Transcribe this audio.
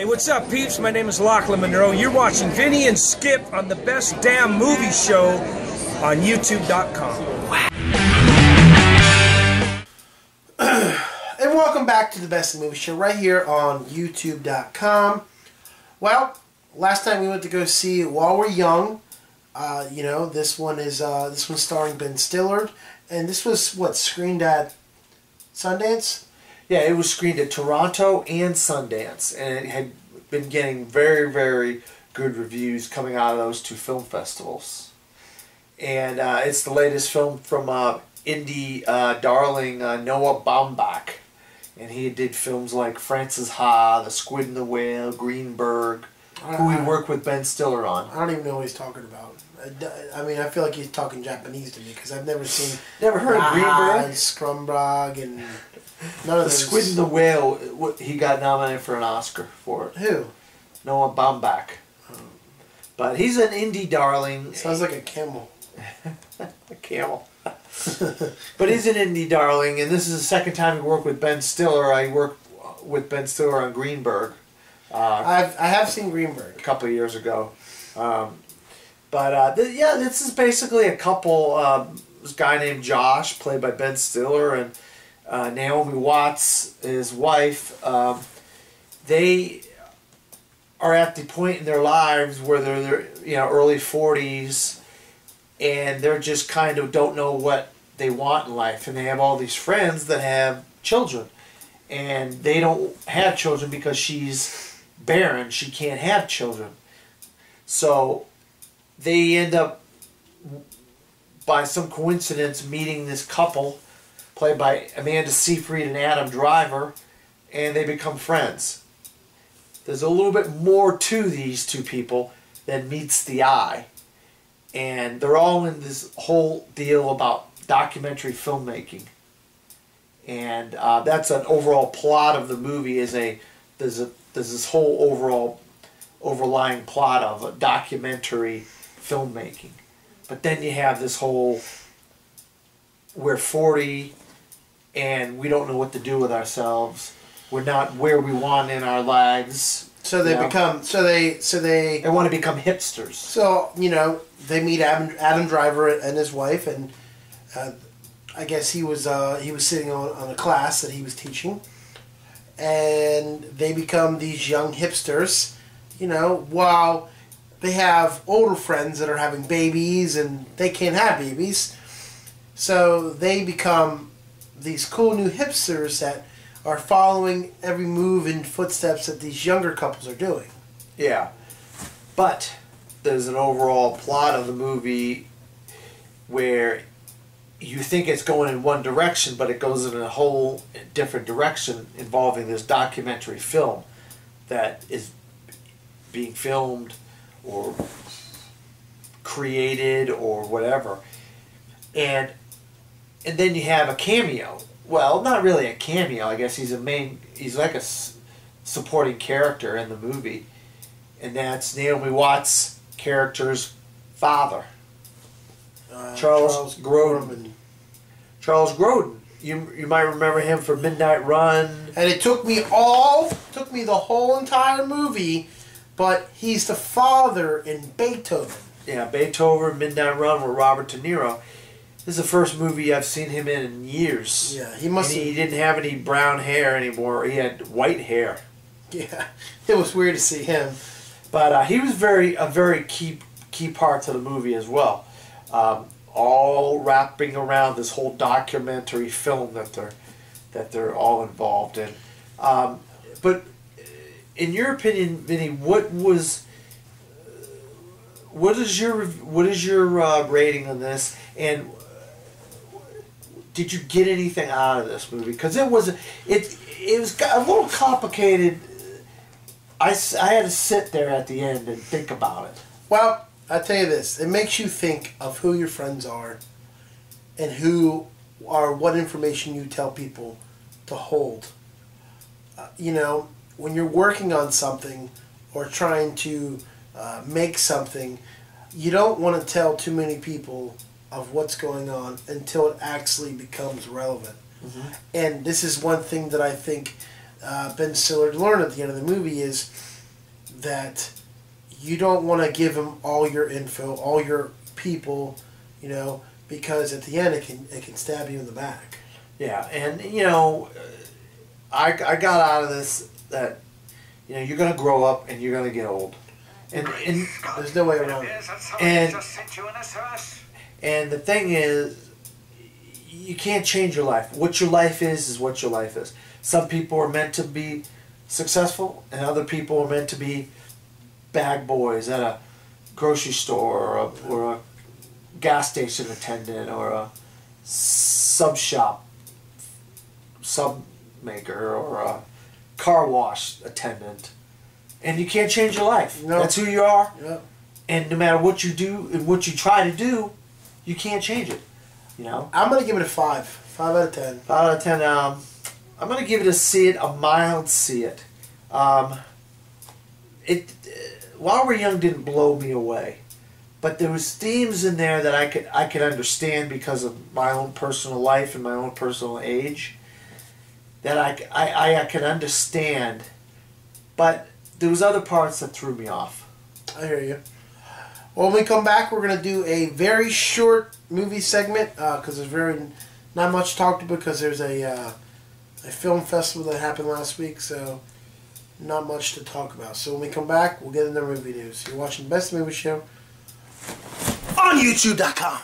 Hey, what's up, peeps? My name is Lachlan Monroe. You're watching Vinny and Skip on the Best Damn Movie Show on YouTube.com. And welcome back to the Best Movie Show right here on YouTube.com. Well, last time we went to go see While We're Young. This one's starring Ben Stiller, and this was what, screened at Sundance? Yeah, it was screened at Toronto and Sundance, and it had been getting very, very good reviews coming out of those two film festivals. And it's the latest film from indie darling Noah Baumbach. And he did films like Frances Ha, The Squid and the Whale, Greenberg, who he worked with Ben Stiller on. I don't even know what he's talking about. I mean, I feel like he's talking Japanese to me because I've never seen... Never heard of Greenberg? And Scrumbrog and none of The those. Squid and the Whale, he got nominated for an Oscar for it. Who? Noah Baumbach. But he's an indie darling. Sounds like a camel. A camel. But he's an indie darling, and this is the second time he worked with Ben Stiller. I worked with Ben Stiller on Greenberg. I have seen Greenberg. A couple of years ago. This is basically a couple, this guy named Josh, played by Ben Stiller, and Naomi Watts, his wife. They are at the point in their lives where they're early 40s, and they're just kind of don't know what they want in life, and they have all these friends that have children, and they don't have children because she's barren. She can't have children. So they end up, by some coincidence, meeting this couple played by Amanda Seyfried and Adam Driver, and they become friends. There's a little bit more to these two people than meets the eye, and they're all in this whole deal about documentary filmmaking. And that's an overall plot of the movie. There's this whole overall overlying plot of a documentary filmmaking. But then you have this whole, we're 40 and we don't know what to do with ourselves. We're not where we want in our lives. So they become, they want to become hipsters. So, they meet Adam Driver and his wife, and I guess he was sitting on a class that he was teaching, and they become these young hipsters, while they have older friends that are having babies and they can't have babies. So they become these cool new hipsters that are following every move and footsteps that these younger couples are doing. Yeah. But there's an overall plot of the movie where you think it's going in one direction, but it goes in a whole different direction involving this documentary film that is being filmed or created or whatever. And then you have a cameo. Well, not really a cameo. I guess he's like a supporting character in the movie. And that's Naomi Watts' character's father. Charles Grodin. Charles Grodin. You might remember him for Midnight Run. And it took me the whole entire movie, but he's the father in Beethoven. Yeah, Beethoven, Midnight Run with Robert De Niro. This is the first movie I've seen him in years. Yeah, he must. He didn't have any brown hair anymore. He had white hair. Yeah, it was weird to see him. But he was a very key part to the movie as well. All wrapping around this whole documentary film that they're all involved in. But in your opinion, Vinny, what is your rating on this, and did you get anything out of this movie? Because it was a little complicated. I had to sit there at the end and think about it. Well, I'll tell you this. It makes you think of who your friends are and what information you tell people to hold. When you're working on something or trying to make something, you don't want to tell too many people of what's going on until it actually becomes relevant. Mm-hmm. And this is one thing that I think Ben Stiller learned at the end of the movie is that you don't want to give him all your info, all your people, you know, because at the end it can stab you in the back. Yeah, and you know, I got out of this that, you know, you're gonna grow up and you're gonna get old, and there's no way around it. And the thing is, you can't change your life. What your life is what your life is. Some people are meant to be successful, and other people are meant to be bag boys at a grocery store or a gas station attendant or a sub maker or a car wash attendant. And you can't change your life. No. That's who you are. Yep. And no matter what you do and what you try to do, you can't change it. You know? I'm going to give it a 5. 5 out of 10. 5 out of 10. I'm going to give it a see it, a mild see it. While We're Young didn't blow me away, but there was themes in there that I could understand because of my own personal life and my own personal age that I could understand, but there was other parts that threw me off. I hear you. Well, when we come back, we're going to do a very short movie segment because there's not much to talk to because there's a film festival that happened last week, so not much to talk about. So when we come back, we'll get into movie news. You're watching Best Movie Show on YouTube.com.